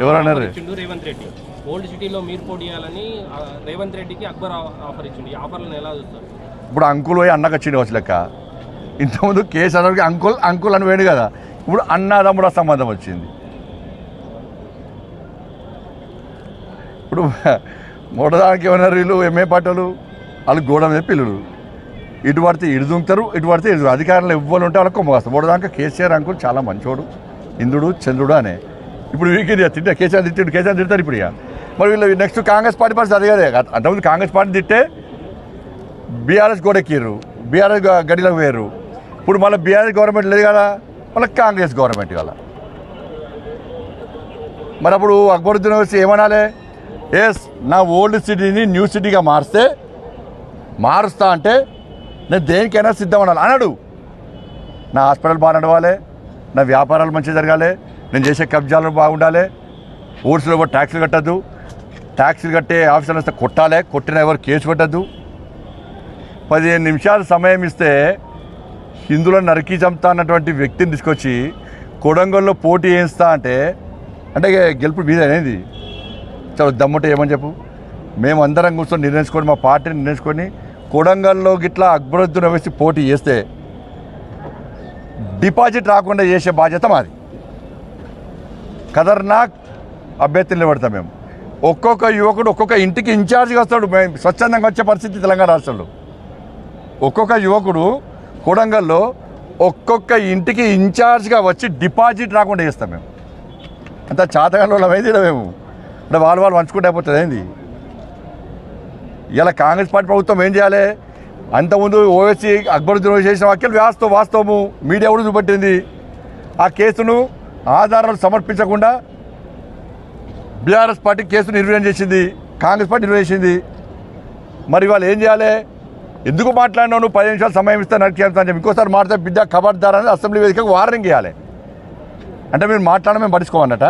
ఎవరన్నారు? రేవంత్ రెడ్డి ఓల్డ్ సిటీలో మీరు పోటీ చేయాలని రేవంత్ రెడ్డికి అక్బర్ ఆఫర్ ఇచ్చింది. ఈ ఆఫర్లను ఎలా చూస్తారు? ఇప్పుడు అంకుల్ పోయి అన్నకు వచ్చింది వచ్చి లెక్క. ఇంతకుముందు కేసీఆర్కి అంకుల్ అంకుల్ అని వేడు కదా, ఇప్పుడు అన్నదమ్ముడ సంబంధం వచ్చింది. ఇప్పుడు మొదటిదానికి ఏమన్నారు వీళ్ళు ఎంఏ పాటలు, వాళ్ళు గోడ మీద పిల్లలు, ఇటు పడితే ఇటు దుంకుతారు, ఇటు పడితే ఇటు. అధికారంలో ఇవ్వాలి ఉంటే వాళ్ళకి కొమ్మగాస్తారు. మొదటిదాకా కేసీఆర్ అంకుల్ చాలా మంచోడు, ఇంద్రుడు చంద్రుడు అనే. ఇప్పుడు వీరికి తిట్టే కేసీఆర్ కేసీఆర్ తిడతారు ఇప్పుడు. ఇక మరి వీళ్ళు నెక్స్ట్ కాంగ్రెస్ పార్టీ పరిస్థితి అది కదా. అంతకుముందు కాంగ్రెస్ పార్టీ తిట్టే బీఆర్ఎస్ గోడెక్కిర్రు, బీఆర్ఎస్ గడిలోకి పోయారు. ఇప్పుడు మళ్ళీ బీఆర్ఎస్ గవర్నమెంట్ లేదు కదా, మళ్ళీ కాంగ్రెస్ గవర్నమెంట్ కదా. మరి అప్పుడు అక్బరుద్దీన్ వచ్చి ఏమనాలి? ఎస్, నా ఓల్డ్ సిటీని న్యూ సిటీగా మారుస్తా అంటే నేను దేనికైనా సిద్ధం అనాలి అన్నాడు. నా హాస్పిటల్ బాగా నడవాలి, నా వ్యాపారాలు మంచిగా జరగాలి, నేను చేసే కబ్జాలు బాగుండాలి, ఊర్స్లో కూడా ట్యాక్సులు కట్టద్దు, ట్యాక్సులు కట్టే ఆఫీసర్లు వస్తే కొట్టాలి, కొట్టిన ఎవరు కేసు పెట్టద్దు. 15 నిమిషాలు సమయం ఇస్తే హిందువులను నరికి చంపుతా అన్నటువంటి వ్యక్తిని తీసుకొచ్చి కొడంగల్లో పోటీ చేయిస్తా అంటే గెలుపు మీద అనేది చాలా దమ్ముంటే ఏమని చెప్పు. మేము అందరం కూర్చొని నిర్ణయించుకొని, మా పార్టీని నిర్ణయించుకొని కొడంగల్లో గిట్లా అక్బరుద్దీన్ వేసి పోటీ చేస్తే డిపాజిట్ రాకుండా చేసే బాధ్యత మాది. ఖతర్నాక్ అభ్యర్థులు నిలబడతాం మేము. ఒక్కొక్క యువకుడు ఒక్కొక్క ఇంటికి ఇన్ఛార్జ్గా వస్తాడు. మేము స్వచ్ఛందంగా వచ్చే పరిస్థితి తెలంగాణ రాష్ట్రంలో. ఒక్కొక్క యువకుడు కొడంగల్లో ఒక్కొక్క ఇంటికి ఇన్ఛార్జ్గా వచ్చి డిపాజిట్ రాకుండా చేస్తాం మేము. అంత చాతకంలో అయింది మేము. అంటే వాళ్ళు పంచుకుంటే అయిపోతుంది ఏంది. ఇలా కాంగ్రెస్ పార్టీ ప్రభుత్వం ఏం చేయాలి? అంతకుముందు ఓవైసీ అక్బరుద్దీన్ చేసిన వ్యాఖ్యలు వాస్తవము మీడియా కూడా చూపెట్టింది. ఆ కేసును ఆధారాలు సమర్పించకుండా బీఆర్ఎస్ పార్టీ కేసును నిర్వహణ చేసింది, కాంగ్రెస్ పార్టీ నిర్వహించింది. మరి వాళ్ళు ఏం చేయాలి? ఎందుకు మాట్లాడినావు నువ్వు? 10 నిమిషాలు సమయం ఇస్తే నడిచేస్తా అని చెప్పి ఇంకోసారి మాట్లాడితే బిడ్డ ఖబర్దార్ అని అసెంబ్లీ వేదికకు వార్నింగ్ ఇవ్వాలి. అంటే మీరు మాట్లాడడం మేము పట్టించుకోమన్నట.